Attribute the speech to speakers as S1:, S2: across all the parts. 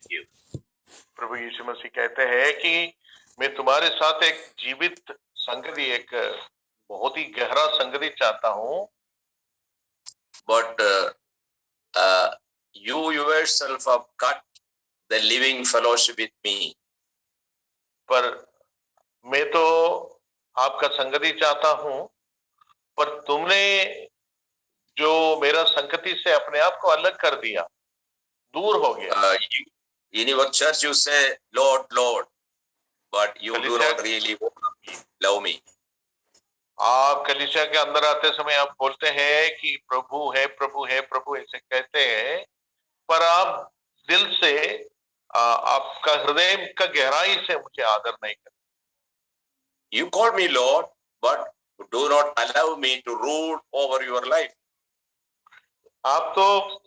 S1: with you.
S2: प्रभु यीशु मसीह कहते हैं कि मैं तुम्हारे साथ एक जीवित संगति, एक बहुत ही गहरा संगति चाहता हूँ,
S1: But you yourself have cut the living fellowship with me.
S2: पर मैं तो आपका संगति चाहता हूँ, पर तुमने जो मेरा संगति से अपने आप को अलग कर दिया, दूर हो गया।
S1: In your church you say, Lord, Lord, but you do not really love me.
S2: आप कलीसिया के अंदर आते समय आप बोलते हैं कि प्रभु है, प्रभु है, प्रभु ऐसे कहते हैं, पर आप दिल से आपका हृदय का गहराई से मुझे आदर नहीं करते।
S1: You call me Lord, but do not allow me to rule over your life.
S2: आप तो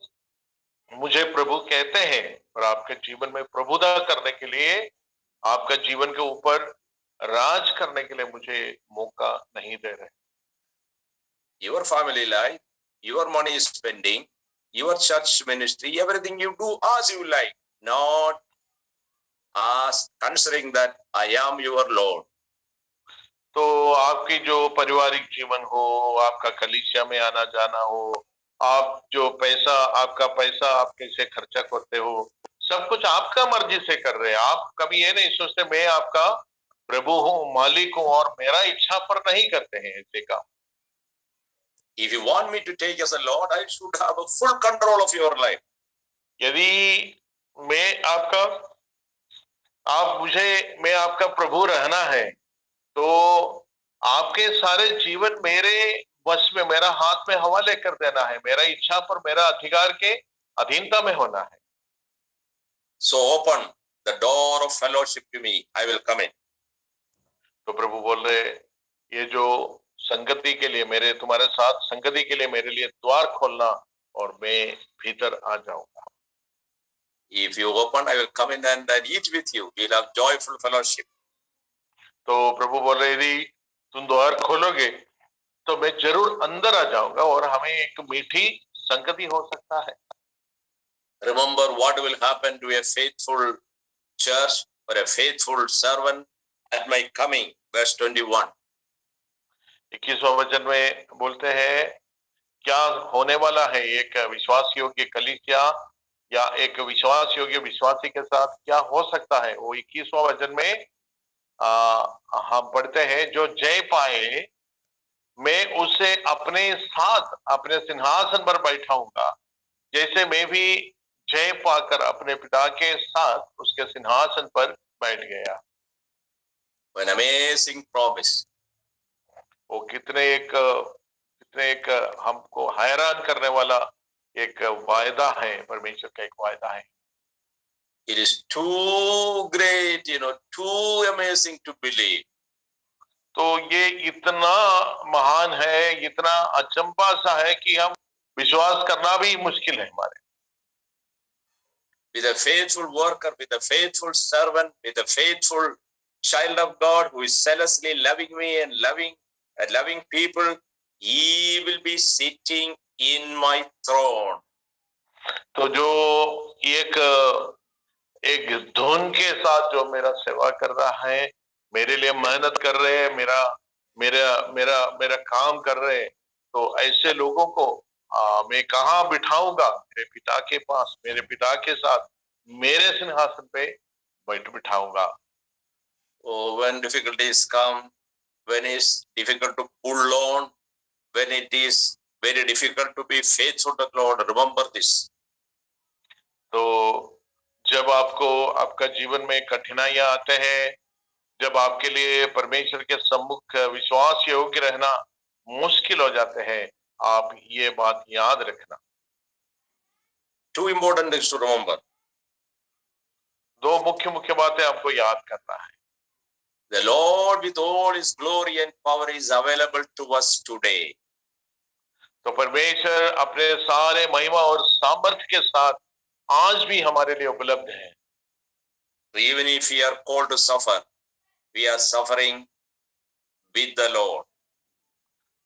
S2: मुझे प्रभु कहते हैं, पर आपके जीवन में प्रभुता करने के लिए, आपका जीवन के ऊपर राज करने के लिए मुझे मौका नहीं दे रहे।
S1: Your family life, your money spending, your church ministry, everything you do as you like, not as considering that I am your Lord.
S2: तो आपकी जो पारिवारिक जीवन हो, आपका कलीसिया में आना जाना हो, आप जो पैसा, आपका पैसा आप कैसे खर्चा करते हो, सब कुछ आपका मर्जी से कर रहे हैं। आप कभी ये नहीं सोचते मैं आपका प्रभु हूँ, मालिक हूँ और मेरा इच्छा पर नहीं करते हैं ऐसे काम।
S1: If you want me to take as a Lord, I should have a full control of your life.
S2: यदि मैं आपका प्रभु रहना है, तो आपके सारे जीवन मेरे वश में, मेरा हाथ में हवाले कर देना है, मेरा इच्छा पर, मेरा अधिकार के अधीनता में होना है।
S1: So open the door of fellowship to me, I will come in.
S2: तो प्रभु बोल रहे, ये जो संगति के लिए, मेरे तुम्हारे साथ संगति के लिए मेरे लिए द्वार खोलना और मैं भीतर आ जाऊंगा।
S1: If you open, I will come in and eat with you. We'll have joyful fellowship.
S2: तो प्रभु बोल रहे, यदि तुम द्वार खोलोगे तो मैं जरूर अंदर आ जाऊंगा और हमें एक मीठी संगति हो सकता है।
S1: Remember what will happen to a faithful church or a faithful servant at my coming. Verse 21.
S2: 21वां वचन में बोलते हैं, क्या होने वाला है एक विश्वास योग्य कलीसिया या एक विश्वास योग्य विश्वासी के साथ क्या हो सकता है। वो 21वां वचन में हम पढ़ते हैं, जो जय पाए मैं उसे अपने साथ अपने सिंहासन पर बैठाऊंगा, जैसे मैं भी जय पाकर अपने पिता के साथ उसके सिंहासन पर बैठ गया।
S1: An amazing promise.
S2: वो कितने एक हमको हैरान करने वाला एक वायदा है, परमेश्वर का एक वायदा है।
S1: It is too great, too amazing to believe.
S2: तो ये इतना महान है, इतना अचंभा सा है कि हम विश्वास करना भी मुश्किल है हमारे।
S1: With a faithful worker, with a faithful servant, with a faithful child of God who is zealously loving me and loving people, he will be sitting in my throne.
S2: तो जो एक धुन के साथ जो मेरा सेवा कर रहा है, मेरे लिए मेहनत कर रहे हैं, मेरा काम कर रहे हैं, तो ऐसे लोगों को मैं कहाँ बिठाऊंगा? मेरे पिता के पास, मेरे पिता के साथ मेरे सिंहासन पे बिठाऊंगा।
S1: Oh, when difficulties come, when it's difficult to pull on, when it is very difficult to be faithful to the Lord, remember this.
S2: तो जब आपका जीवन में कठिनाइयां आते हैं, जब आपके लिए परमेश्वर के सम्मुख विश्वास योग्य रहना मुश्किल हो जाते हैं, आप ये बात याद रखना।
S1: Two important things to remember.
S2: दो मुख्य बातें आपको याद करना है।
S1: The Lord with all his glory and power is available to us today.
S2: तो परमेश्वर अपने सारे महिमा और सामर्थ्य के साथ आज भी हमारे लिए उपलब्ध है।
S1: Even if we are called to suffer, we are suffering with the Lord.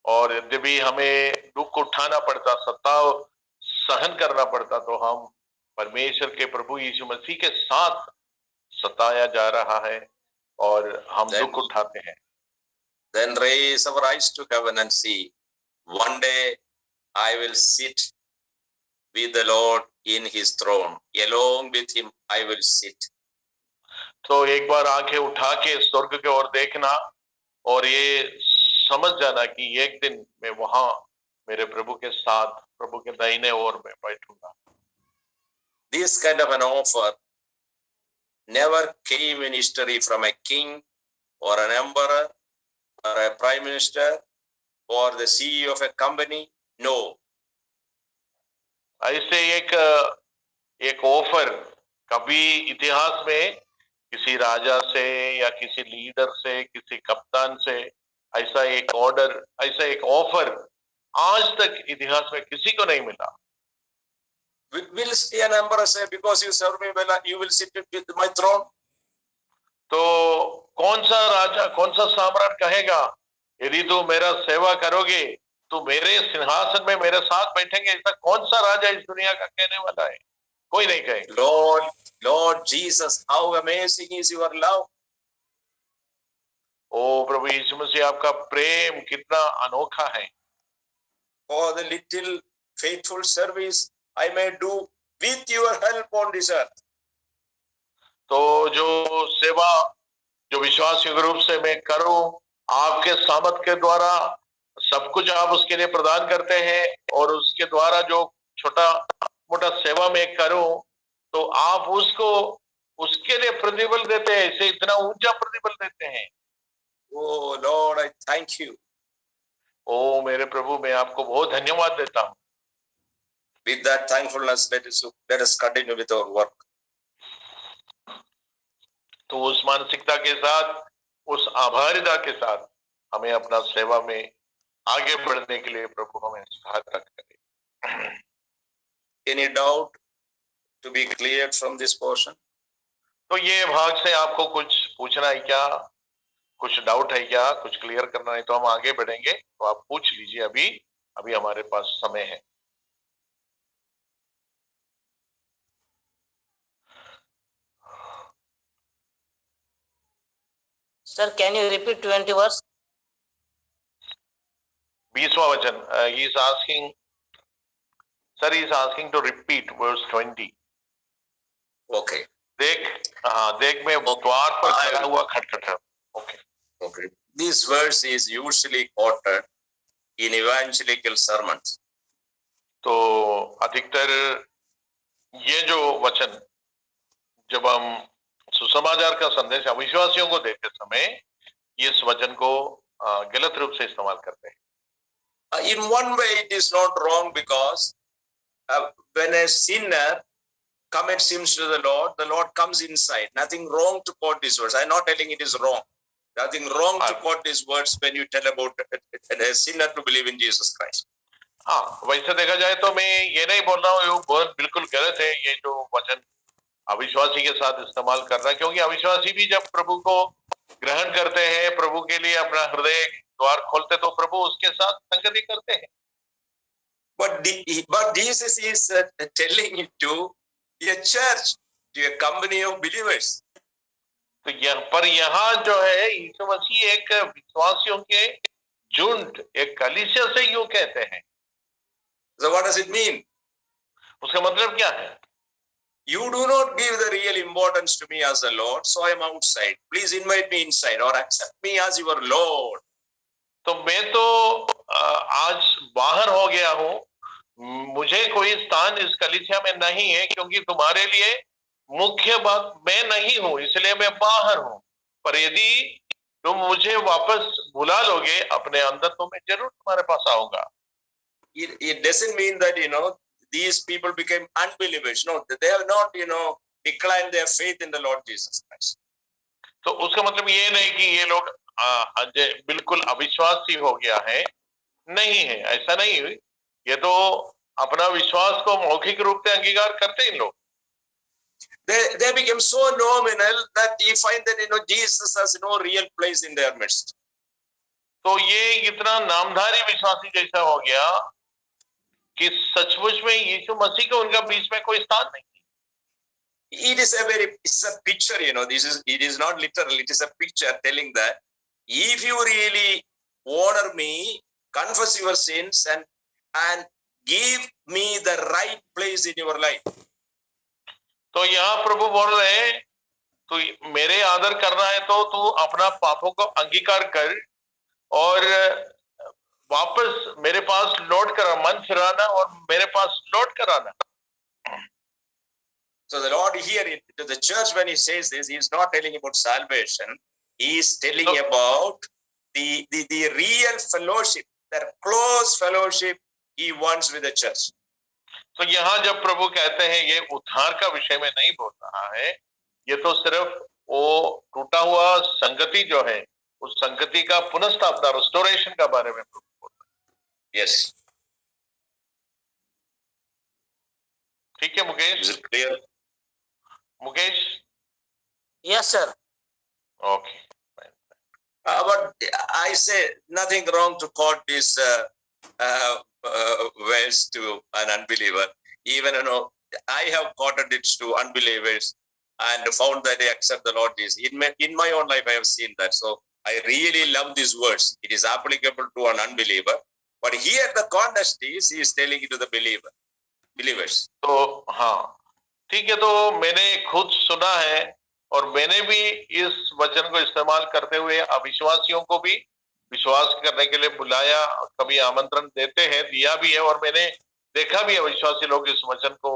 S2: और यद्यपि हमें दुख उठाना पड़ता, सताव सहन करना पड़ता, तो हम परमेश्वर के प्रभु यीशु मसीह के साथ सताया जा रहा है और हम
S1: Then-
S2: दुख उठाते हैं,
S1: Then raise our eyes to heaven and see, one day I will sit with the Lord in his throne. Along with him I will sit.
S2: तो एक बार आंखें उठा के स्वर्ग की ओर देखना और ये समझ जाना कि एक दिन मैं वहां मेरे प्रभु के साथ, प्रभु के दाहिने ओर में बैठूंगा।
S1: This kind of an offer never came in history from a king or an emperor or a prime minister or the CEO of a company. No.
S2: ऐसे एक ऑफर कभी इतिहास में किसी राजा से या किसी लीडर से, किसी कप्तान से ऐसा एक ऑर्डर, ऐसा एक ऑफर आज तक इतिहास में किसी को नहीं मिला।
S1: Will an emperor say, because you serve me well, you will sit with my throne?
S2: तो कौन सा राजा, कौन सा सम्राट कहेगा यदि तू मेरा सेवा करोगे तो मेरे सिंहासन में मेरे साथ बैठेंगे? ऐसा कौन सा राजा इस दुनिया का कहने वाला है? कोई नहीं कहेगा।
S1: Lord Jesus, how amazing is your love.
S2: ओ प्रभु यीशु मसीह, आपका प्रेम कितना अनोखा है।
S1: For the little faithful service I may do with your help on this earth.
S2: तो जो सेवा, जो विश्वास योग्य रूप से मैं करूं, आपके सामर्थ के द्वारा सब कुछ आप उसके लिए प्रदान करते हैं और उसके द्वारा जो छोटा मोटा सेवा मैं करूं तो आप उसको उसके लिए प्रतिफल देते हैं, इसे इतना ऊंचा प्रतिफल देते हैं।
S1: Oh Lord, I thank you.
S2: ओ मेरे प्रभु, मैं आपको बहुत धन्यवाद देता हूं।
S1: With that thankfulness, let us continue with our work.
S2: तो उस मानसिकता के साथ, उस आभारिता के साथ हमें अपना सेवा में आगे बढ़ने के लिए प्रभु हमें सहायता करे।
S1: Any doubt to be cleared from this portion?
S2: तो ये भाग से आपको कुछ पूछना है क्या, कुछ डाउट है क्या, कुछ क्लियर करना है तो हम आगे बढ़ेंगे, तो आप पूछ लीजिए। अभी हमारे पास समय है।
S3: Sir, can you repeat 20 verse?
S2: 20वां वचन, he is asking, sir, he is asking to repeat verse 20.
S1: Okay.
S2: देख मैं द्वार पर खड़ा हुआ खटखटा।
S1: Okay. This verse is usually quoted in evangelical sermons.
S2: तो अधिकतर ये जो वचन जब हम सुसमाचार का संदेश अविश्वासियों को देते समय इस वचन को गलत रूप से इस्तेमाल करते हैं।
S1: In one way it is not wrong, because when a sinner commits sins to the Lord comes inside. Nothing wrong to quote these words. I'm not telling it is wrong. Nothing wrong to quote these words when you tell about a sinner to believe in Jesus Christ.
S2: हाँ, वैसे देखा जाए तो मैं ये नहीं बोल रहा हूँ ये बहुत बिल्कुल गलत है ये जो वचन अविश्वासी के साथ इस्तेमाल करना, क्योंकि अविश्वासी भी जब प्रभु को ग्रहण करते हैं, प्रभु के लिए अपना हृदय द्वार खोलते तो प्रभु उसके साथ संगति करते हैं।
S1: But Jesus is telling it to a church, to a company of believers.
S2: तो यहाँ जो है यीशु मसीह एक विश्वासियों के झुंड, एक कलीसिया से यूं कहते हैं।
S1: So what does it mean?
S2: उसका मतलब क्या है?
S1: You do not give the real importance to me as the Lord, so I am outside. Please invite me inside or accept me as your Lord.
S2: तो मैं तो आज बाहर हो गया हूँ, मुझे कोई स्थान इस कलीसिया में नहीं है, क्योंकि तुम्हारे लिए मुख्य बात मैं नहीं हूँ, इसलिए मैं बाहर हूँ। पर यदि तुम मुझे वापस बुला लोगे अपने अंदर तो मैं जरूर तुम्हारे पास आऊंगा।
S1: It doesn't mean that these people became unbelievers. No, they have not declined their faith in the Lord Jesus Christ.
S2: तो उसका मतलब ये नहीं कि ये लोग बिल्कुल अविश्वासी हो गया है, नहीं है, ऐसा नहीं हुई। ये तो अपना विश्वास को मौखिक रूप से अंगीकार करते हैं लोग।
S1: They became so nominal that you find that Jesus has no real place in their midst.
S2: तो ये इतना नामधारी विश्वासी जैसा हो गया कि सचमुच में यीशु मसीह को उनका बीच में कोई स्थान नहीं।
S1: it's a picture, it is not literal, it is a picture telling that if you really honor me, confess your sins and give me the right place in your life.
S2: तो यहाँ प्रभु बोल रहे हैं, तू मेरे आदर करना है तो तू अपना पापों को अंगीकार कर और वापस मेरे पास लौट कर मन फिराना और मेरे पास लौट कर आना.
S1: So the Lord here to the church, when he says this, he is not telling about salvation. He is telling about the real fellowship, the close fellowship he wants with the church.
S2: तो यहाँ जब प्रभु कहते हैं ये उद्धार का विषय में नहीं बोल रहा है, ये तो सिर्फ वो टूटा हुआ संगति जो है उस संगति का पुनर्स्थापना, रेस्टोरेशन का बारे में प्रभु बोल रहा है.
S1: Yes.
S2: ठीक है Mukesh?
S1: Is it clear?
S2: Mukesh?
S3: Yes, sir.
S2: Okay.
S1: But I say nothing wrong to quote this verse to an unbeliever. Even I have quoted it to unbelievers and found that they accept the Lord Jesus. In my own life, I have seen that. So I really love this verse. It is applicable to an unbeliever. But here the context is he is telling it to the believers.
S2: तो हाँ ठीक है, तो मैंने खुद सुना है और मैंने भी इस वचन को इस्तेमाल करते हुए अविश्वासियों को भी विश्वास करने के लिए बुलाया, कभी आमंत्रण देते हैं, दिया भी है और मैंने देखा भी है विश्वासी लोग इस वचन को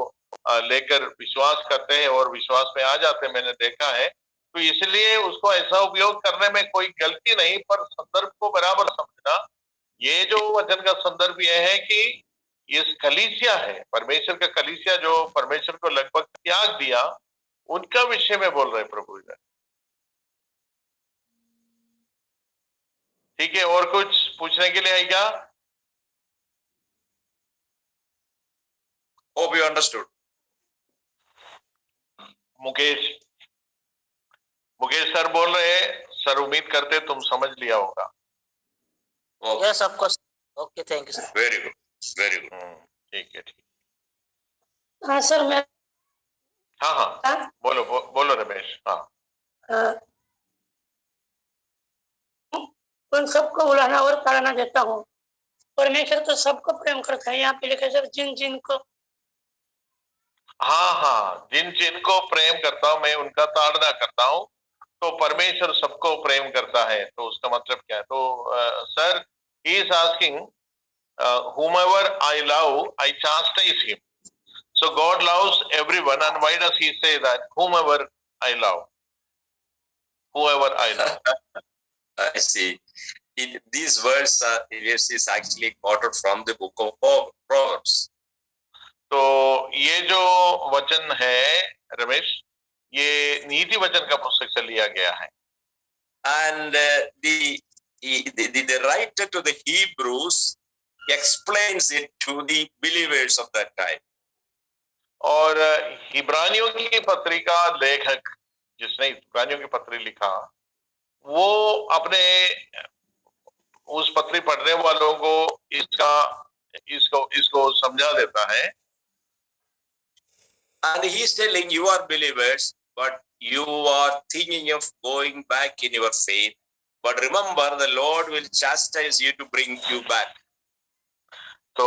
S2: लेकर विश्वास करते हैं और विश्वास में आ जाते हैं, मैंने देखा है. तो इसलिए उसको ऐसा उपयोग करने में कोई गलती नहीं, पर संदर्भ को बराबर समझना. ये जो वचन का संदर्भ यह है कि इस कलीसिया है, परमेश्वर का कलीसिया जो परमेश्वर को लगभग त्याग दिया, उनका विषय में बोल रहे प्रभु इधर. ठीक है, और कुछ पूछने के लिए है क्या?
S1: Hope you understood.
S2: Mukesh sir बोल रहे हैं, सर उम्मीद करते तुम समझ लिया होगा.
S1: Okay.
S3: Yes, of course. Okay, thank you, sir.
S1: Very good. Very good.
S2: ठीक है, ठीक.
S4: हाँ सर, मैं
S2: हाँ बोलो रमेश. हाँ
S4: उन सबको बुलाना और ताड़ना देता हूँ. परमेश्वर तो सबको प्रेम करता है. यहाँ पे लिखा सर जिनको
S2: हाँ जिनको प्रेम करता हूँ मैं उनका ताड़ना करता हूँ. तो परमेश्वर सबको प्रेम करता है, तो उसका मतलब क्या है? तो sir he is asking whomever I love I chastise him. So God loves everyone, and why does he say that whomever I love? Whoever I love.
S1: I see. These verses is actually quoted from the book of Proverbs.
S2: तो ये जो वचन है रमेश, ये नीति वचन का पुस्तक से लिया गया है.
S1: And the writer to the Hebrews explains it to the believers of that time.
S2: और इब्रानियों की पत्री का लेखक जिसने इब्रानियों की पत्री लिखा, वो अपने उस पत्री पढ़ने वालों को इसको समझा देता है.
S1: And he is telling you are believers, but you are thinking of going back in your faith. But remember, the Lord will chastise you to bring you back.
S2: तो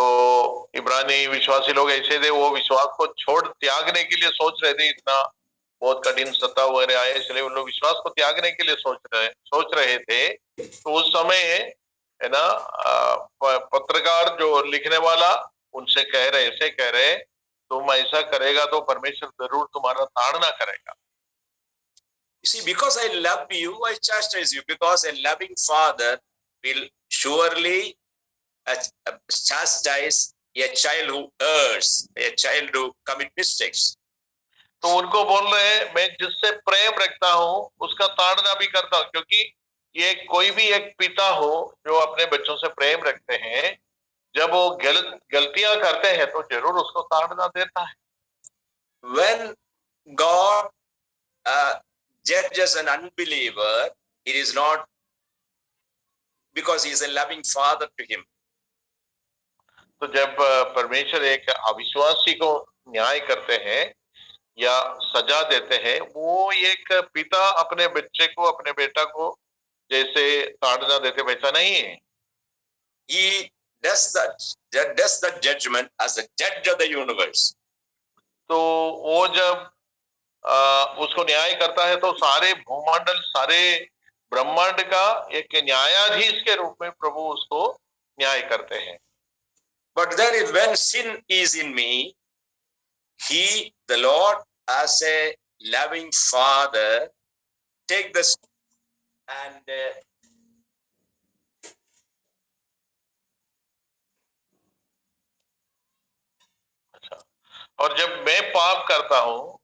S2: इब्रानी विश्वासी लोग ऐसे थे, वो विश्वास को त्यागने के लिए सोच रहे थे. इतना बहुत कठिन सत्ता वगैरह आए, इसलिए उन लोग विश्वास को त्यागने के लिए सोच रहे थे. तो उस समय है ना, पत्रकार जो लिखने वाला उनसे ऐसे कह रहे तुम ऐसा करेगा तो परमेश्वर जरूर तुम्हारा ताड़ना करेगा.
S1: You see, because I love you, I chastise you. Because a loving father will surely chastise a child who errs, a child who commit mistakes.
S2: तो उनको बोल रहे हैं, मैं जिससे प्रेम रखता हूँ उसका ताड़ना भी करता हूँ, क्योंकि ये कोई भी एक पिता हो जो अपने बच्चों से प्रेम रखते हैं, जब वो गलतियां करते हैं तो जरूर उसको ताड़ना देता है.
S1: When God judges an unbeliever, it is not because he is a loving father to him.
S2: तो जब परमेश्वर एक अविश्वासी को न्याय करते हैं, या सजा देते हैं, वो एक पिता अपने बच्चे को, अपने बेटा को जैसे ताड़ना देते वैसा नहीं है।
S1: He does the judgment as a judge of the universe.
S2: तो वो जब उसको न्याय करता है तो सारे भूमंडल, सारे ब्रह्मांड का एक न्यायाधीश के रूप में प्रभु उसको न्याय करते हैं।
S1: But then when sin is in me, he, the Lord, as a loving father, take the and
S2: अच्छा, और जब मैं पाप करता हूं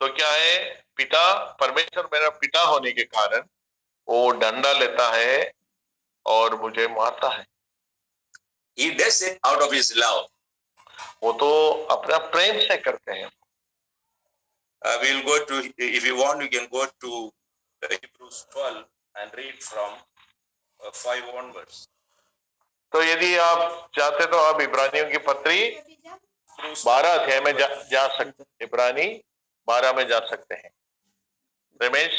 S2: तो क्या है, पिता परमेश्वर मेरा पिता होने के कारण वो डंडा लेता है और मुझे मारता है।
S1: he does it out of his love.
S2: वो तो अपना प्रेम से करते हैं।
S1: We'll go to, if you want, you can go to Hebrews 12 and read from 5 onwards.
S2: तो यदि आप चाहते तो आप इब्रानियों की पत्री 12 अध्याय में जा सकते, इब्रानी 12 में जा सकते हैं। रमेश,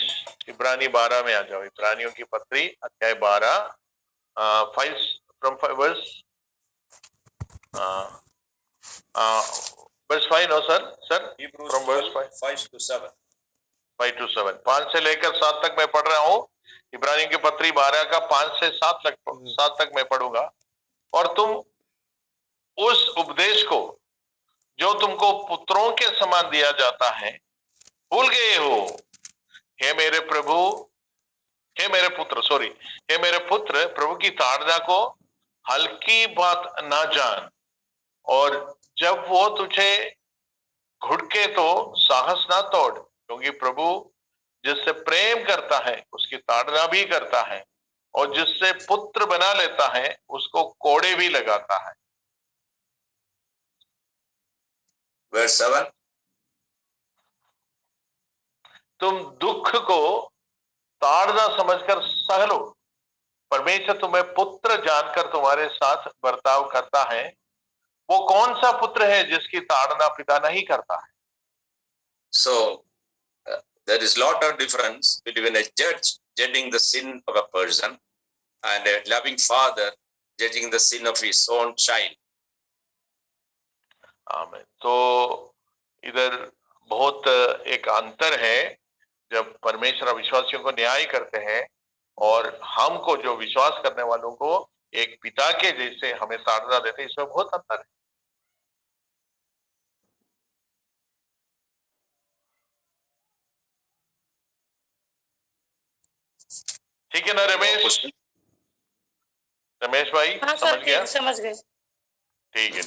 S2: इब्रानी 12 में आ जाओ। इब्रानियों की पत्री अध्याय 12 5 verse 5 no sir
S1: Hebrews
S2: from verse
S1: 5 to 7.
S2: 5 to 7, 5 से लेकर 7 तक मैं पढ़ रहा हूँ। इब्रानियों की पत्री 12 का 5 से 7 तक मैं पढ़ूंगा। और तुम उस उपदेश को जो तुमको पुत्रों के समान दिया जाता है भूल गए हो। हे मेरे पुत्र, प्रभु की ताड़ना को हल्की बात ना जान, और जब वो तुझे घुड़के तो साहस ना तोड़, क्योंकि प्रभु जिससे प्रेम करता है उसकी ताड़ना भी करता है, और जिससे पुत्र बना लेता है उसको कोड़े भी लगाता है।
S1: Verse 7.
S2: तुम दुख को ताड़ना समझकर सह लो, परमेश्वर तुम्हें पुत्र जानकर तुम्हारे साथ बर्ताव करता है। वो कौन सा पुत्र है जिसकी ताड़ना पिता नहीं करता है?
S1: So there is lot of difference between a judge judging the sin of a person and a loving father judging the sin of his own child.
S2: आमीन। तो इधर बहुत एक अंतर है जब परमेश्वर विश्वासियों को न्याय करते हैं और हमको, जो विश्वास करने वालों को, एक पिता के जैसे हमें ताड़ना देते हैं। इसमें बहुत अंतर है। ठीक है ना रमेश? रमेश भाई
S4: हाँ
S2: समझ
S4: सर,
S2: गया?
S4: समझ गए।
S2: ठीक है।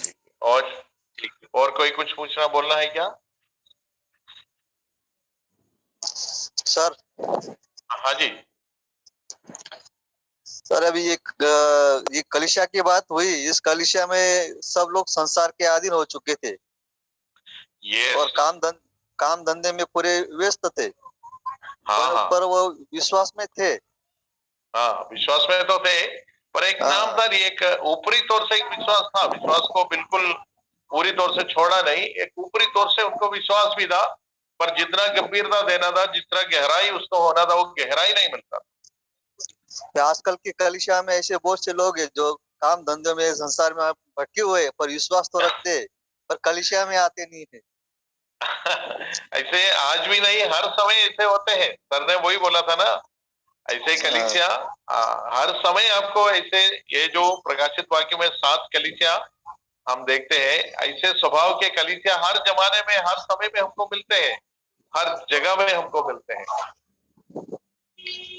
S2: और कोई कुछ पूछना बोलना है क्या?
S5: सर।
S2: हाँ जी
S5: सर, अभी ये कलीसिया की बात हुई। इस कलीसिया में सब लोग संसार के अधीन हो चुके थे।
S2: yes.
S5: और काम धंधे में पूरे व्यस्त थे।
S2: हाँ।
S5: पर वो विश्वास में थे।
S2: हाँ, विश्वास में तो थे, पर एक नाम था, एक ऊपरी तौर से एक विश्वास था। विश्वास को बिल्कुल पूरी तौर से छोड़ा नहीं, एक ऊपरी तौर से उनको विश्वास भी था, पर जितना गंभीरता देना था, जितना गहराई उसको होना था, वो गहराई नहीं मिलता।
S5: आजकल की कलीसिया में ऐसे बहुत से लोग हैं जो काम धंधे में, संसार में भटके हुए, पर विश्वास तो रखते, पर कलीसिया में आते नहीं है।
S2: ऐसे आज भी नहीं, हर समय ऐसे होते हैं। सर ने वही बोला था ना, ऐसे कलीसिया हर समय आपको ऐसे, ये जो प्रकाशित वाक्य में 7 कलीसिया हम देखते हैं, ऐसे स्वभाव के कलीसिया हर जमाने में, हर समय में हमको मिलते हैं, हर जगह में हमको मिलते हैं।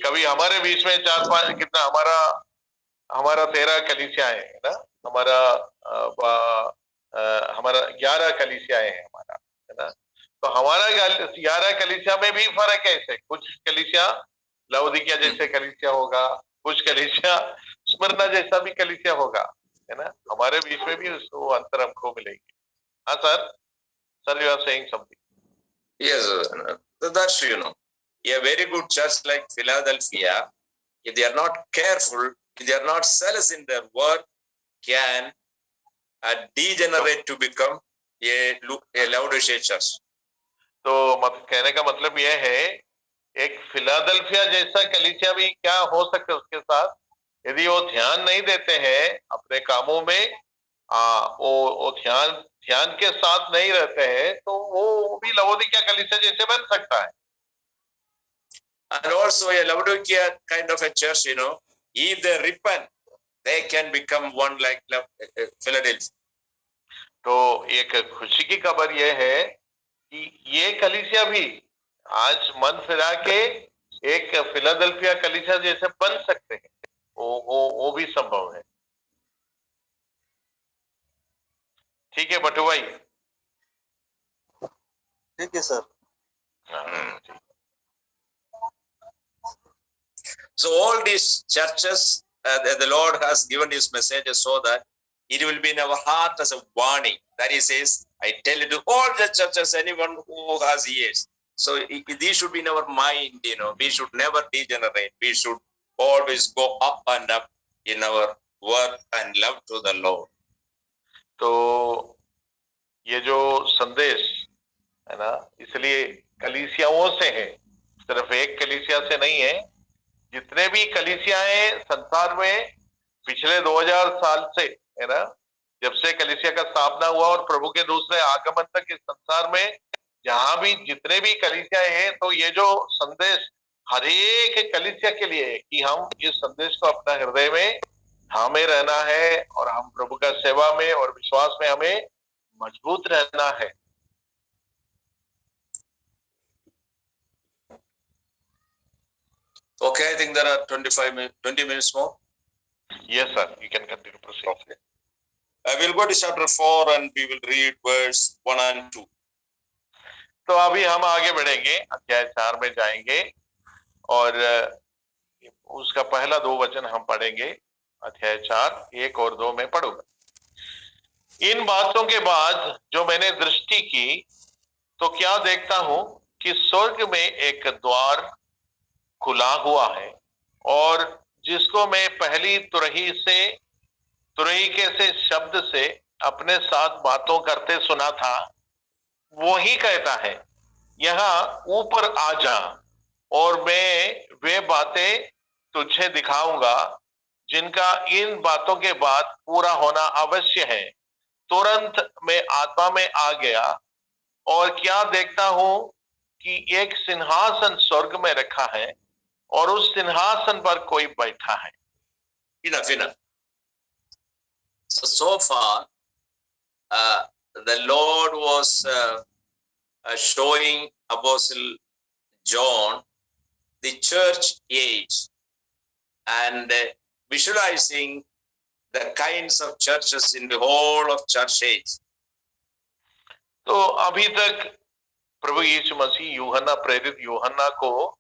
S2: कभी हमारे बीच में 4-5 कितना हमारा 13 कलीसिया है ना, हमारा 11 कलीसिया है हमारा, है ना। तो हमारा 11 कलीसिया में भी फर्क है। ऐसे कुछ कलीसिया लौदीकिया जैसे कलीसिया होगा, कुछ कलीसिया स्मरना जैसा भी कलीसिया होगा, है ना। हमारे बीच में भी उसको अंतर हमको मिलेगी। हाँ sir you are saying something.
S1: Yes, that's a very good church like Philadelphia, if they are not careful, if they are not zealous in their work, can degenerate to become a Laodicean church.
S2: तो कहने का मतलब यह है, एक Philadelphia जैसा कलीसिया भी क्या हो सकता है उसके साथ, यदि वो ध्यान नहीं देते हैं अपने कामों में, वो ध्यान के साथ नहीं रहते हैं, तो वो भी लवोदिकिया कलीसिया जैसे बन सकता है।
S1: And also a Laodicea kind of a church, if they repent, they can become one like Philadelphia.
S2: तो एक खुशी की खबर यह है कि ये कलीसिया भी आज मन फिरा के एक फिलाडेल्फिया कलीसिया जैसे बन सकते हैं, वो भी संभव है। ठीक है बटू भाई?
S5: ठीक है sir.
S1: So all these churches, the Lord has given His message so that it will be in our heart as a warning. That He says, I tell you to all the churches, anyone who has ears. So these should be in our mind, we should never degenerate. We should always go up and up in our work and love to the Lord.
S2: तो ये जो संदेश है ना, इसलिए कलीसियाओं से है, सिर्फ एक कलीसिया से नहीं है। जितने भी कलीसियाएं संसार में पिछले 2000 साल से, है ना, जब से कलीसिया का स्थापना हुआ और प्रभु के दूसरे आगमन तक इस संसार में जहां भी जितने भी कलीसियाएं हैं, तो ये जो संदेश हर एक कलीसिया के लिए है कि हम इस संदेश को अपना हृदय में थामे रहना है और हम प्रभु का सेवा में और विश्वास में हमें मजबूत रहना है।
S1: Okay, I think there are 20 minutes more.
S2: Yes, sir. You can continue. Proceed.
S1: Okay. I will go to chapter 4 and we will read verse 1 and 2.
S2: तो अभी हम आगे बढ़ेंगे, अध्याय 4 में जाएंगे और उसका पहला 2 वचन हम पढ़ेंगे। अध्याय 4 1 और 2 में पढ़ूंगा। इन बातों के बाद जो मैंने दृष्टि की, तो क्या देखता हूं कि स्वर्ग में एक द्वार खुला हुआ है, और जिसको मैं पहली तुरही के से शब्द से अपने साथ बातों करते सुना था, वो ही कहता है, यहाँ ऊपर आ जा और मैं वे बातें तुझे दिखाऊंगा जिनका इन बातों के बाद पूरा होना अवश्य है। तुरंत मैं आत्मा में आ गया और क्या देखता हूं कि एक सिंहासन स्वर्ग में रखा है और उस सिंहासन पर कोई बैठा है।
S1: Enough. So far, the Lord was showing Apostle John the church age and visualizing the kinds of churches in the whole of church age.
S2: तो अभी तक प्रभु यीशु मसीह प्रेरित यूहन्ना को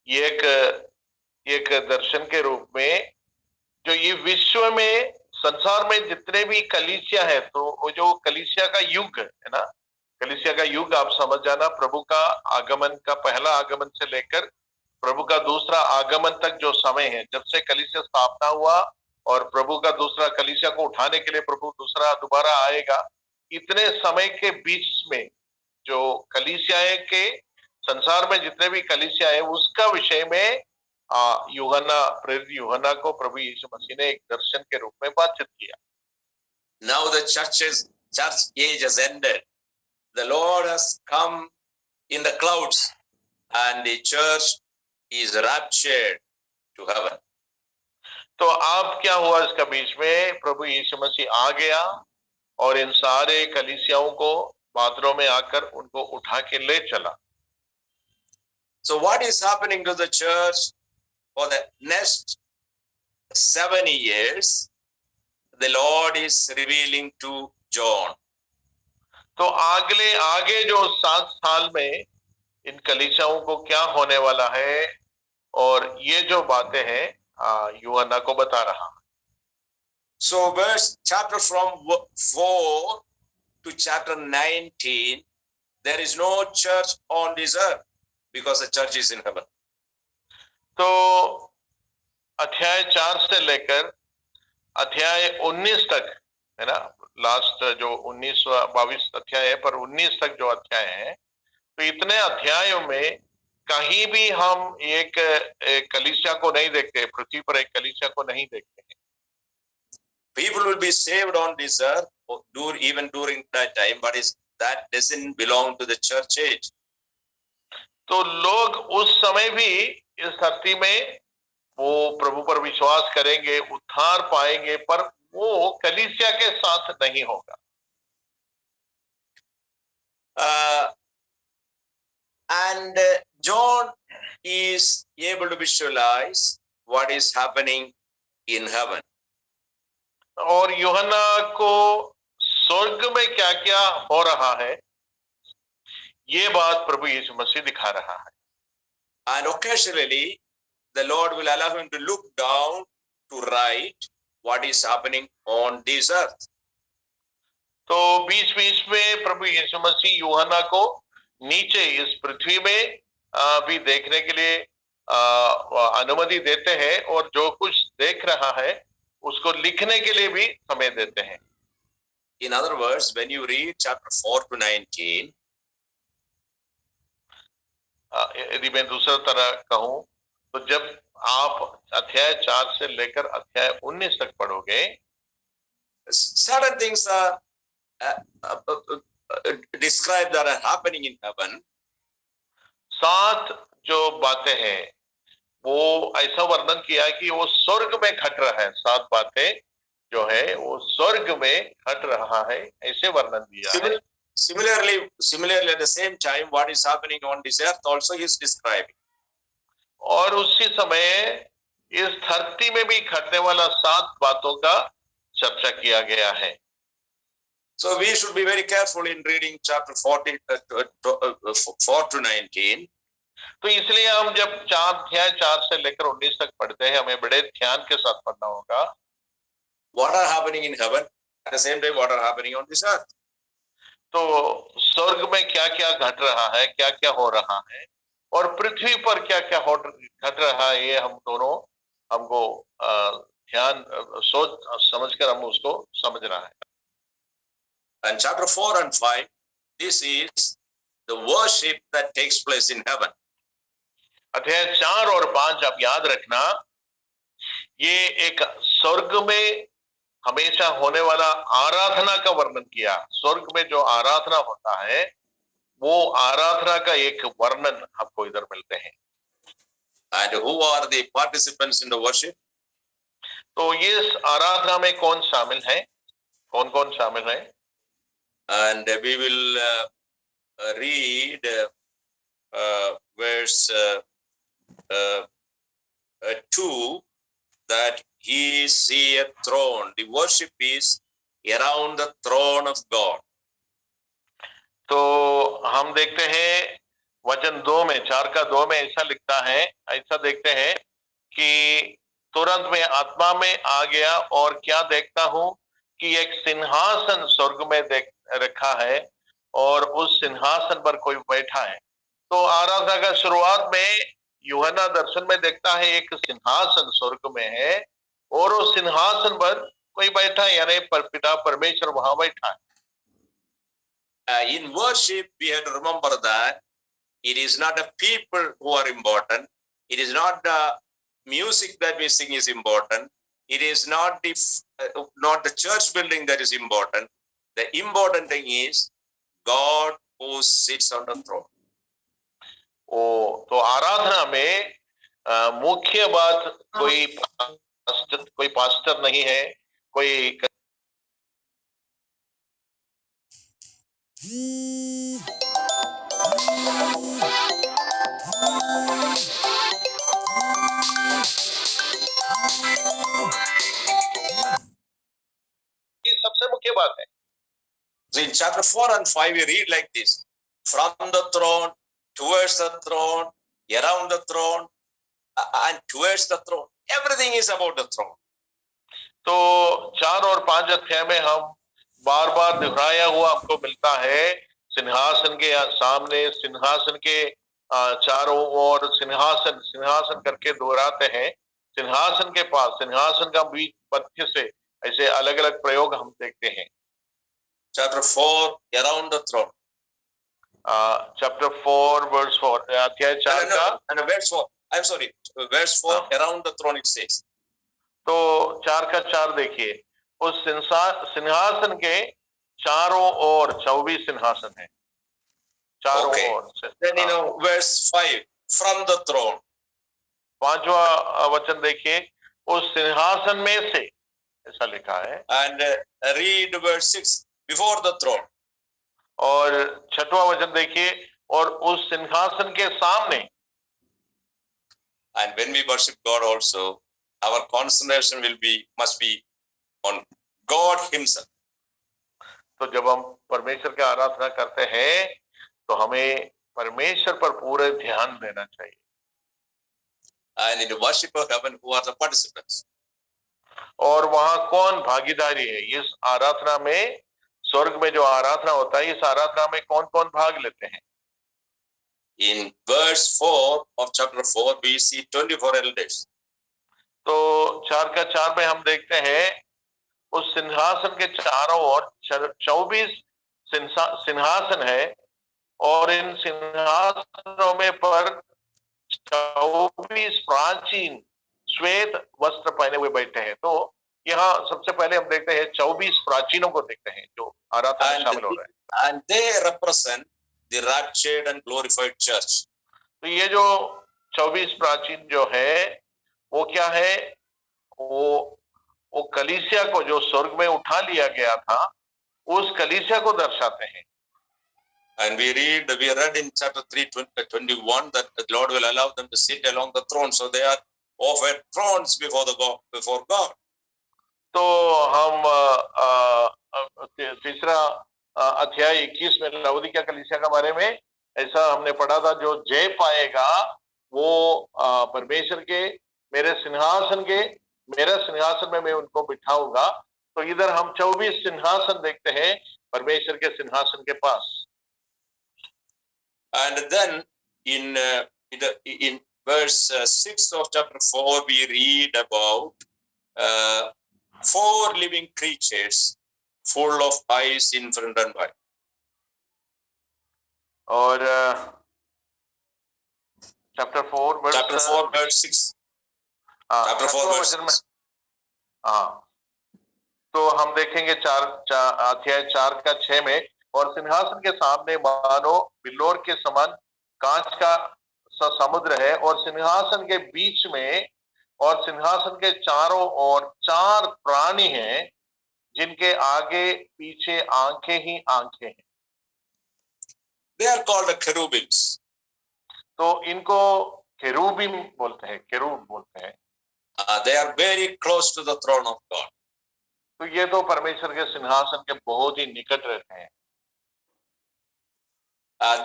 S2: एक दर्शन के रूप में, जो ये विश्व में संसार में जितने भी कलीसिया है, तो वो जो कलीसिया का युग है ना, कलीसिया का युग आप समझ जाना, प्रभु का आगमन का पहला आगमन से लेकर प्रभु का दूसरा आगमन तक जो समय है, जब से कलीसिया स्थापना हुआ और प्रभु का दूसरा कलीसिया को उठाने के लिए प्रभु दूसरा दोबारा आएगा, इतने समय के बीच में जो कलीसियाएं के संसार में जितने भी कलीसिया है, उसका विषय में प्रेरित यूहन्ना को प्रभु यीशु मसीह ने एक दर्शन के रूप में बातचीत किया।
S1: Now the church age has ended. The Lord has come in the clouds and the church is raptured to heaven.
S2: तो अब क्या हुआ इसका बीच में? प्रभु यीशु मसीह आ गया और इन सारे कलीसियाओं को बादलों में आकर उनको उठा के ले चला।
S1: So what is happening to the church for the next 7 years? The Lord is revealing to John.
S2: तो आगे जो 7 साल में इन कलीसियाओं को क्या होने वाला है, और ये जो बातें हैं यूहन्ना को बता रहा।
S1: So chapter from 4 to chapter 19, there is no church on this earth because the church is in heaven.
S2: तो अध्याय 4 से लेकर अध्याय 19 तक, है ना, लास्ट जो 22 अध्याय है, पर 19 तक जो अध्याय है, तो इतने अध्यायों में कहीं भी हम एक कलीसिया को नहीं देखते, पृथ्वी पर एक कलीसिया को नहीं देखते हैं।
S1: People will be saved on this earth, even during that time, but that doesn't belong to the church age.
S2: तो लोग उस समय भी इस धरती में वो प्रभु पर विश्वास करेंगे, उद्धार पाएंगे, पर वो कलीसिया के साथ नहीं होगा।
S1: And John is able to visualize what is happening in heaven.
S2: और यूहन्ना को स्वर्ग में क्या क्या हो रहा है, ये बात प्रभु यीशु मसीह दिखा रहा है।
S1: And occasionally the Lord will allow him to look down to write what is happening on this earth.
S2: तो बीच बीच में प्रभु यीशु मसीह यूहन्ना को नीचे इस पृथ्वी में भी देखने के लिए अनुमति देते हैं, और जो कुछ देख रहा है उसको लिखने के लिए भी समय देते हैं।
S1: In other words, when you read chapter 4 to 19,
S2: यदि मैं दूसरा तरह कहूं तो जब आप अध्याय 4 से लेकर अध्याय 19 तक पढ़ोगे,
S1: certain things are described that are happening in heaven.
S2: 7 जो बातें हैं वो ऐसा वर्णन किया है कि वो स्वर्ग में घट रहा है। 7 बातें जो है वो स्वर्ग में घट रहा है, ऐसे वर्णन दिया है।
S1: Similarly, at the same time, what is happening on this earth also he is describing.
S2: और उसी समय इस धरती में भी घटने वाला 7 बातों का चर्चा किया गया है।
S1: So we should be very careful in reading chapter 4 to 19.
S2: तो इसलिए हम जब अध्याय 4 से लेकर 19 तक पढ़ते हैं, हमें बड़े ध्यान के साथ पढ़ना होगा।
S1: What are happening in heaven? At the same time, what are happening on this earth?
S2: तो स्वर्ग में क्या क्या घट रहा है, क्या क्या हो रहा है, और पृथ्वी पर क्या क्या घट रहा है, ये हम दोनों हमको ध्यान सोच समझकर हम उसको समझ रहा है।
S1: And chapter 4 and 5, this is the worship that takes place in heaven.
S2: अध्याय 4 और 5 आप याद रखना, ये एक स्वर्ग में हमेशा होने वाला आराधना का वर्णन किया। स्वर्ग में जो आराधना होता है वो आराधना का एक वर्णन आपको इधर मिलते हैं।
S1: And who are the participants in the worship?
S2: तो इस आराधना में कौन शामिल है, कौन कौन शामिल है?
S1: And we will read verse 2, that he see a throne. The worship is around the throne of God.
S2: तो हम देखते हैं वचन 2 में, 4 का 2 में ऐसा लिखता है, ऐसा देखते हैं कि तुरंत में आत्मा में आ गया और क्या देखता हूं कि एक सिंहासन स्वर्ग में देख रखा है और उस सिंहासन पर कोई बैठा है। तो आराधना का शुरुआत में यूहन्ना दर्शन में देखता है एक सिंहासन स्वर्ग में है और उस सिंहासन पर कोई बैठा है, यानी पिता परमेश्वर वहां बैठा है।
S1: In worship, we have to remember that it is not the people who are important. It is not the music that we sing is important. It is not the church building that is important. The important thing is God who sits on the throne.
S2: तो आराधना में मुख्य बात कोई pastor नहीं है, कोई ये सबसे मुख्य बात है।
S1: So in chapter 4 and 5 we read like this: from the throne, towards the throne, around the throne, and towards the throne. Everything is about the throne.
S2: तो 4 और 5 अध्याय में हम बार बार दोहराया हुआ आपको मिलता है, सिंहासन के सामने, सिंहासन के चारों ओर, सिंहासन सिंहासन करके दोहराते हैं, सिंहासन के पास, सिंहासन का बीच मध्य से, ऐसे अलग अलग प्रयोग हम देखते हैं।
S1: Chapter 4, around the throne.
S2: chapter 4 verse 4, अध्याय 4 का
S1: And verse 4. I'm sorry. Verse 4, around the throne it says.
S2: तो 4 का 4 देखिए, उस सिंहासन के चारों ओर 24 सिंहासन है, चारों
S1: Okay.
S2: ओर से।
S1: Then verse 5, from the throne.
S2: 5वां वचन देखिए, उस सिंहासन में से, ऐसा लिखा है।
S1: And read verse 6, before the throne.
S2: और 6वां वचन देखिए, और उस सिंहासन के सामने।
S1: And when we worship God also, our concentration must be on God Himself.
S2: तो जब हम परमेश्वर की आराधना करते हैं तो हमें परमेश्वर पर पूरे ध्यान देना चाहिए।
S1: And in the worship of heaven, who are the participants?
S2: और वहां कौन भागीदारी है? इस आराधना में, स्वर्ग में जो आराधना होता है, इस आराधना में कौन कौन भाग लेते हैं?
S1: In verse 4 of chapter 4, we see 24 elders.
S2: तो 4 का 4 में हम देखते हैं उस सिंहासन के चारों ओर 24 सिंहासन है, और इन सिंहासनों में पर 24 प्राचीन श्वेत वस्त्र पहने हुए बैठे हैं। तो यहाँ सबसे पहले हम देखते हैं 24 प्राचीनों को देखते हैं जो आराधना में शामिल हो रहे हैं।
S1: And they represent the raptured and glorified church.
S2: तो ये जो 24 प्राचीन जो है वो क्या है? वो कलीसिया को जो स्वर्ग में उठा लिया गया था, उस कलीसिया को दर्शाते हैं।
S1: And we read in chapter 3, 21 that the Lord will allow them to sit along the throne, so they are offered thrones before God.
S2: तो हम तीसरा अध्याय 21 में लवोदिकिया कलीसिया के बारे में ऐसा हमने पढ़ा था, जो जय पाएगा वो परमेश्वर के मेरे सिंहासन में मैं उनको बिठाऊंगा। तो इधर हम 24 सिंहासन देखते हैं परमेश्वर के सिंहासन के पास।
S1: And then in verse 6 of chapter 4, we read about 4 living creatures full of eyes in front and behind.
S2: और chapter 4
S1: verse 6. Chapter 4 verse 6.
S2: हाँ, तो हम देखेंगे अध्याय 4 का 6 में, और सिंहासन के सामने मानो बिल्लोर के समान कांच का सा समुद्र है, और सिंहासन के बीच में और सिंहासन के चारों ओर 4 प्राणी हैं, जिनके आगे पीछे आंखें ही आंखें हैं।
S1: They are called the cherubims.
S2: तो इनको केरूबिम बोलते हैं, केरूब बोलते हैं।
S1: They are very close to the throne of God.
S2: तो ये तो परमेश्वर के सिंहासन के बहुत ही निकट रहते हैं।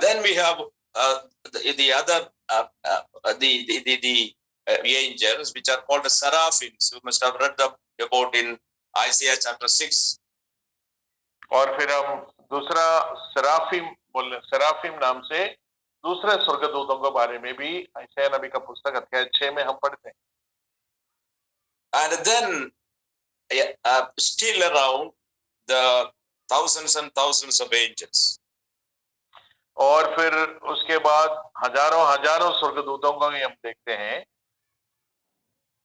S1: Then we have the other angels, which are called the seraphims. You must have read about in Isaiah chapter 6.
S2: और फिर हम दूसरा सेराफिम नाम से दूसरे स्वर्गदूतों के बारे में भी यशायाह नबी का पुस्तक अध्याय 6 में हम पढ़ते हैं।
S1: And then still around the thousands and thousands of angels.
S2: और फिर उसके बाद हजारों स्वर्गदूतों को हम देखते हैं।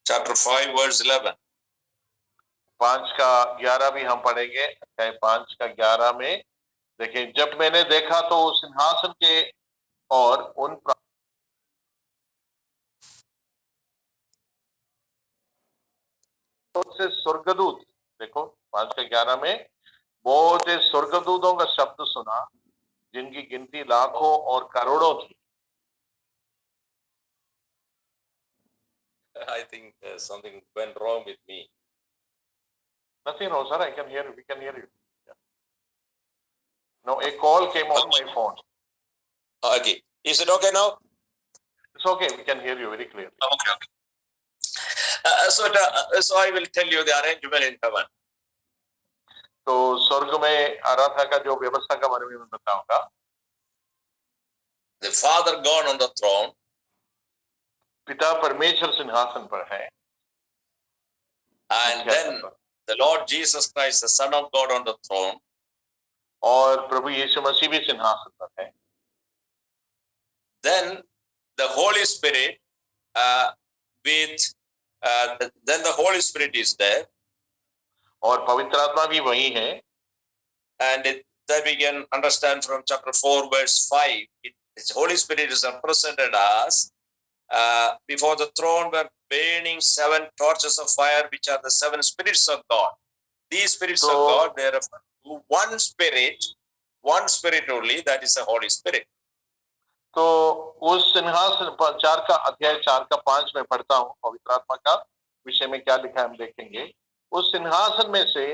S1: Chapter 5 verse 11.
S2: 5 का 11 भी हम पढ़ेंगे। अध्याय 5 का 11 में देखिए, जब मैंने देखा तो सिंहासन के और उन से स्वर्गदूत, देखो 5 का 11 में बहुत से स्वर्गदूतों का शब्द सुना, जिनकी गिनती लाखों और करोड़ों थी।
S1: I think something went wrong with me.
S2: Nothing wrong, sir. I can hear you. We can hear you. Yeah. No, a call came on my phone.
S1: Okay. Is it okay now?
S2: It's okay. We can hear you very clearly.
S1: Okay. So I will tell you the arrangement in heaven.
S2: तो स्वर्ग में आराधना का जो व्यवस्था का बारे में मैं बताऊंगा।
S1: The Father God on the throne.
S2: पिता परमेश्वर सिंहासन पर है।
S1: And then the Lord Jesus Christ, the Son of God on the throne.
S2: और प्रभु यीशु मसीह भी सिंहासन पर है।
S1: then the Holy Spirit then the Holy Spirit is there,
S2: और पवित्र आत्मा भी वही है.
S1: and that we can understand from chapter 4 verse 5. Its Holy Spirit is represented as before the throne were burning 7 torches of fire, which are the 7 spirits of God. These spirits of God, they refer to one spirit only, that is the Holy Spirit.
S2: तो उस सिंहासन पर 4 का अध्याय 4 का 5 में पढ़ता हूँ. पवित्र आत्मा का विषय में क्या लिखा है हम देखेंगे. उस सिंहासन में से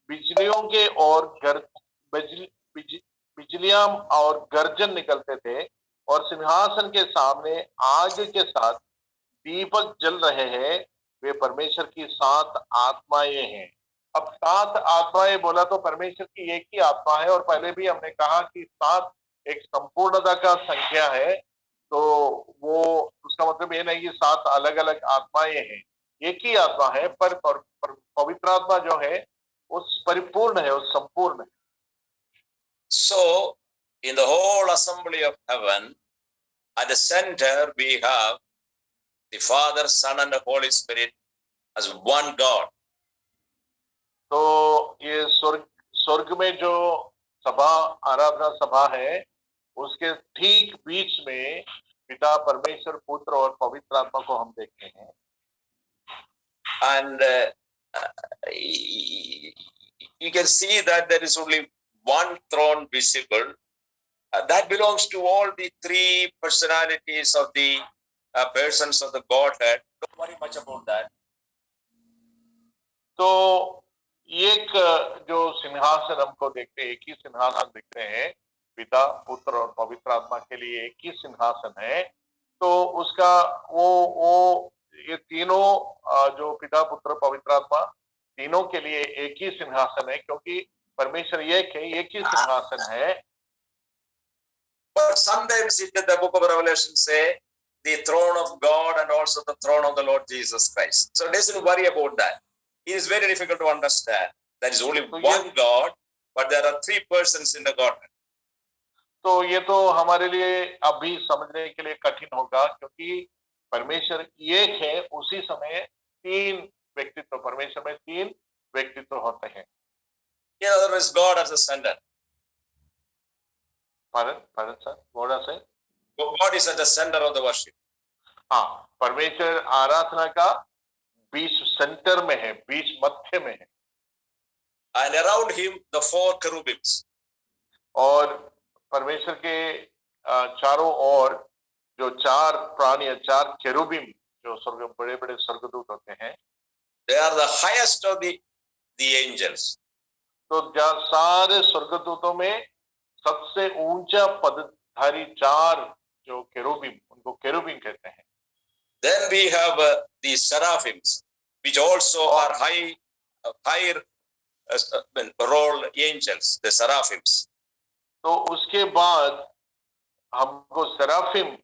S2: बिजलियों के और बिजलियां और गर्जन निकलते थे, और सिंहासन के सामने आग के साथ दीपक जल रहे हैं. वे परमेश्वर की 7 आत्माएं हैं. अब 7 आत्माएं बोला तो परमेश्वर की एक ही आत्मा है, और पहले भी हमने कहा कि 7 एक संपूर्णता का संख्या है. तो वो उसका मतलब ये नहीं कि 7 अलग अलग आत्माएं हैं, एक ही आत्मा है. पर पवित्र आत्मा जो है उस परिपूर्ण है, उस संपूर्ण है.
S1: So in the whole assembly of heaven, at the center we have the Father, Son and the Holy Spirit as one God.
S2: तो ये स्वर्ग में जो सभा, आराधना सभा है, उसके ठीक बीच में पिता, परमेश्वर, पुत्र और पवित्र आत्मा को हम देखते हैं.
S1: And you can see that there is only one throne visible. That belongs to all the 3 personalities of the persons of the Godhead. Don't worry much about that.
S2: तो एक जो सिंहासन हमको देखते हैं, एक ही सिंहासन दिखते हैं. पिता, पुत्र और पवित्र आत्मा के लिए एक ही सिंहासन है. तो उसका वो ये तीनों जो पिता, पुत्र, पवित्र आत्मा, तीनों के लिए एक ही सिंहासन है, क्योंकि परमेश्वर एक है, एक ही सिंहासन है.
S1: But sometimes in the book of Revelation say the throne of God and also the throne of the Lord Jesus Christ. So don't worry about that. It is very difficult to understand. There is only one God, but there are 3 persons in the Godhead.
S2: तो ये तो हमारे लिए अभी समझने के लिए कठिन होगा, क्योंकि परमेश्वर एक है, उसी समय 3 व्यक्तित्व, परमेश्वर में 3 व्यक्तित्व होते हैं.
S1: In other words, God as a center.
S2: Pardon sir, what I say?
S1: God is at the center of the worship.
S2: हाँ, परमेश्वर आराधना का बीच सेंटर में है, बीच मध्य में है.
S1: And around him the 4 cherubims.
S2: और परमेश्वर के चारों ओर जो 4 प्राणी, 4 केरुबिम, जो स्वर्ग, बड़े बड़े स्वर्गदूत होते हैं.
S1: They are the highest of the angels.
S2: तो सारे स्वर्गदूतों में सबसे ऊंचा पदधारी 4 जो केरुबिम, उनको केरुबिम कहते हैं.
S1: Then we have the seraphims, which also are higher role angels, the seraphims.
S2: तो उसके बाद हमको सेराफिम